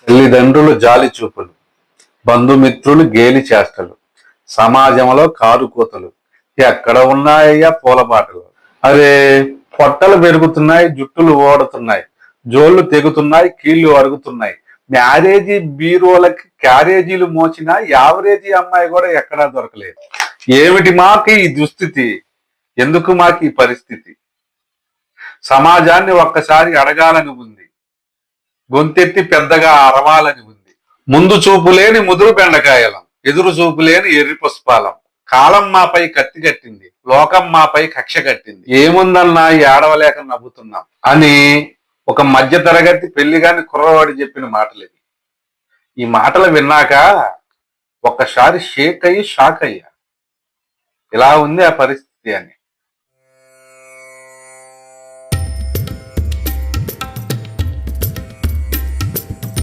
తల్లిదండ్రులు జాలి చూపులు, బంధుమిత్రులు గేలి చేష్టలు, సమాజంలో కారు కూతలు ఎక్కడ ఉన్నాయ్యా పూలబాటలు. అరే, పొట్టలు పెరుగుతున్నాయి, జుట్టులు ఓడుతున్నాయి, జోళ్లు తెగుతున్నాయి, కీళ్లు అరుగుతున్నాయి. మ్యారేజీ బీరోలకి క్యారేజీలు మోచిన యావరేజీ అమ్మాయి కూడా ఎక్కడా దొరకలేదు. ఏమిటి మాకు ఈ దుస్థితి? ఎందుకు మాకు ఈ పరిస్థితి? సమాజాన్ని ఒక్కసారి అడగాలని ఉంది, గొంతెత్తి పెద్దగా అరవాలని ఉంది. ముందు చూపు లేని ముదురు బెండకాయలం, ఎదురు చూపు లేని ఎర్రి పుష్పాలం. కాలం మాపై కత్తి కట్టింది, లోకం మాపై కక్ష కట్టింది. ఏముందన్నా ఈ ఏడవలేక నవ్వుతున్నాం అని ఒక మధ్య తరగతి పెళ్లిగాని కుర్రవాడు చెప్పిన మాటలు ఇవి. ఈ మాటలు విన్నాక ఒక్కసారి షేక్ అయ్యి షాక్ అయ్యా, ఇలా ఉంది ఆ పరిస్థితి అని.